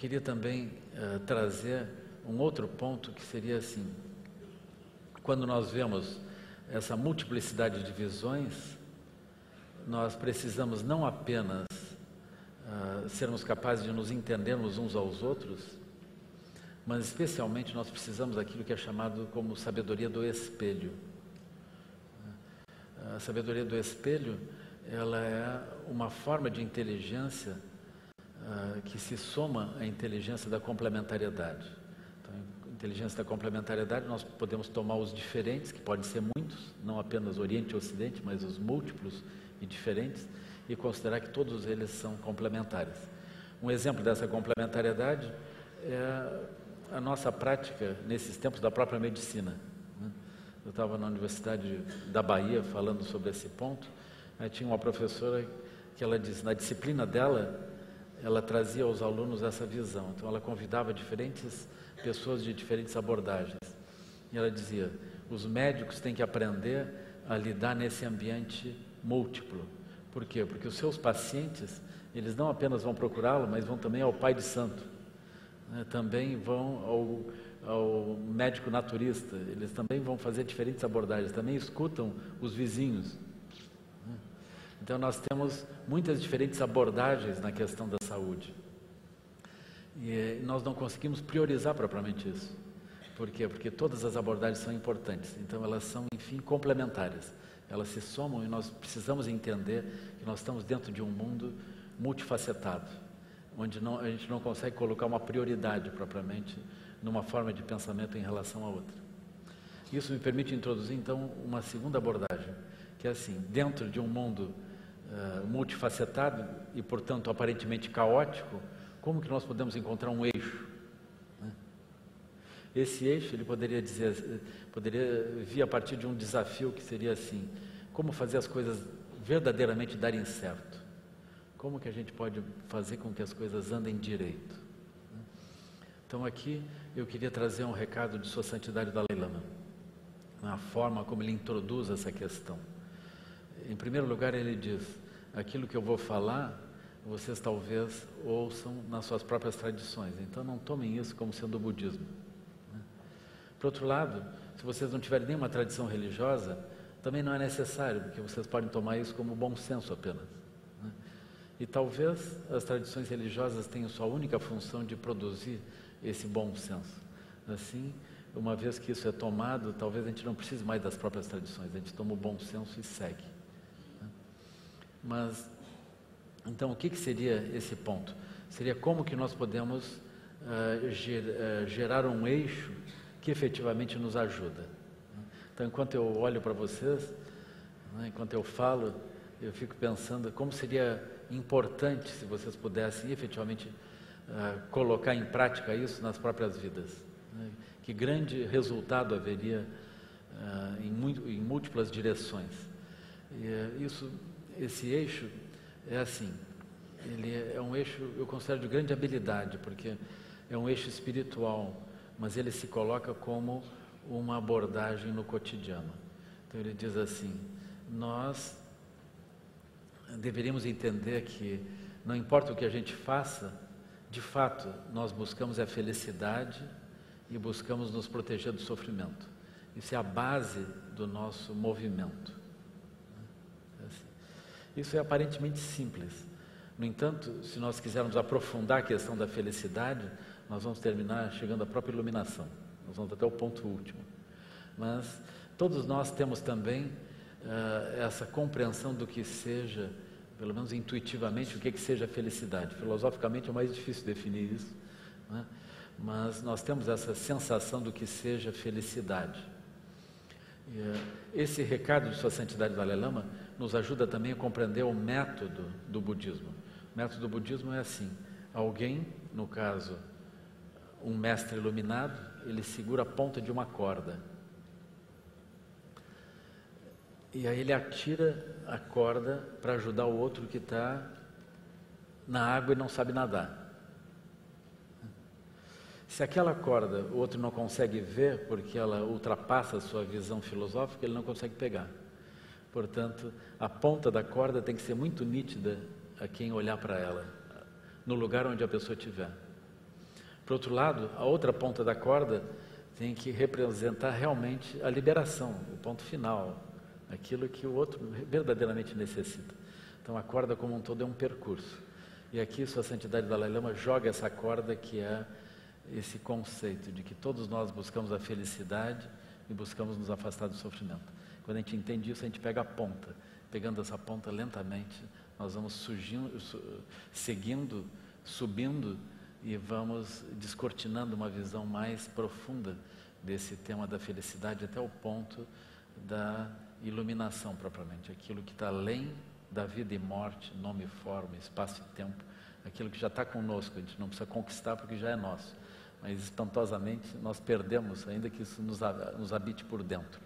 queria também trazer um outro ponto que seria assim: quando nós vemos essa multiplicidade de visões, nós precisamos não apenas sermos capazes de nos entendermos uns aos outros, mas especialmente nós precisamos daquilo que é chamado como sabedoria do espelho. A sabedoria do espelho, ela é uma forma de inteligência que se soma à inteligência da complementariedade. Então, a inteligência da complementariedade, nós podemos tomar os diferentes, que podem ser muitos, não apenas Oriente e Ocidente, mas os múltiplos e diferentes, e considerar que todos eles são complementares. Um exemplo dessa complementariedade é a nossa prática nesses tempos da própria medicina. Eu estava na Universidade da Bahia falando sobre esse ponto, aí tinha uma professora que ela disse, na disciplina dela, ela trazia aos alunos essa visão. Então ela convidava diferentes pessoas de diferentes abordagens. E ela dizia, os médicos têm que aprender a lidar nesse ambiente múltiplo. Por quê? Porque os seus pacientes, eles não apenas vão procurá-lo, mas vão também ao pai de santo. Também vão ao médico naturista, eles também vão fazer diferentes abordagens, também escutam os vizinhos. Então nós temos muitas diferentes abordagens na questão da saúde. E nós não conseguimos priorizar propriamente isso. Por quê? Porque todas as abordagens são importantes, então elas são, enfim, complementares. Elas se somam e nós precisamos entender que nós estamos dentro de um mundo multifacetado, onde a gente não consegue colocar uma prioridade propriamente numa forma de pensamento em relação à outra. Isso me permite introduzir então uma segunda abordagem, que é assim, dentro de um mundo multifacetado e portanto aparentemente caótico, como que nós podemos encontrar um eixo? Esse eixo, ele poderia vir a partir de um desafio que seria assim, como fazer as coisas verdadeiramente darem certo? Como que a gente pode fazer com que as coisas andem direito? Então aqui eu queria trazer um recado de Sua Santidade o Dalai Lama, na forma como ele introduz essa questão. Em primeiro lugar, ele diz, aquilo que eu vou falar, vocês talvez ouçam nas suas próprias tradições, então não tomem isso como sendo o budismo. Por outro lado, se vocês não tiverem nenhuma tradição religiosa, também não é necessário, porque vocês podem tomar isso como bom senso apenas. E talvez as tradições religiosas tenham sua única função de produzir esse bom senso. Assim, uma vez que isso é tomado, talvez a gente não precise mais das próprias tradições, a gente toma o bom senso e segue. Mas, então, o que seria esse ponto? Seria como que nós podemos gerar um eixo que efetivamente nos ajuda. Então, enquanto eu olho para vocês, enquanto eu falo, eu fico pensando como seria importante se vocês pudessem efetivamente colocar em prática isso nas próprias vidas. Que grande resultado haveria em múltiplas direções. E esse eixo é assim, ele é um eixo, eu considero de grande habilidade, porque é um eixo espiritual, mas ele se coloca como uma abordagem no cotidiano. Então ele diz assim, nós deveríamos entender que não importa o que a gente faça, de fato nós buscamos a felicidade e buscamos nos proteger do sofrimento. Isso é a base do nosso movimento. Isso é aparentemente simples. No entanto, se nós quisermos aprofundar a questão da felicidade, nós vamos terminar chegando à própria iluminação. Nós vamos até o ponto último. Mas todos nós temos também essa compreensão do que seja, pelo menos intuitivamente, o que seja felicidade. Filosoficamente é mais difícil definir isso, né? Mas nós temos essa sensação do que seja felicidade. Esse recado de Sua Santidade Dalai Lama nos ajuda também a compreender o método do budismo. O método do budismo é assim, alguém, no caso, um mestre iluminado, ele segura a ponta de uma corda. E aí ele atira a corda para ajudar o outro que está na água e não sabe nadar. Se aquela corda o outro não consegue ver, porque ela ultrapassa a sua visão filosófica, ele não consegue pegar. Portanto, a ponta da corda tem que ser muito nítida a quem olhar para ela, no lugar onde a pessoa estiver. Por outro lado, a outra ponta da corda tem que representar realmente a liberação, o ponto final, aquilo que o outro verdadeiramente necessita. Então a corda como um todo é um percurso. E aqui Sua Santidade Dalai Lama joga essa corda que é esse conceito de que todos nós buscamos a felicidade e buscamos nos afastar do sofrimento. Quando a gente entende isso, a gente pega a ponta. Pegando essa ponta lentamente, nós vamos seguindo, subindo e vamos descortinando uma visão mais profunda desse tema da felicidade até o ponto da iluminação propriamente, aquilo que está além da vida e morte, nome, forma, espaço e tempo, aquilo que já está conosco, a gente não precisa conquistar porque já é nosso, mas espantosamente nós perdemos, ainda que isso nos habite por dentro.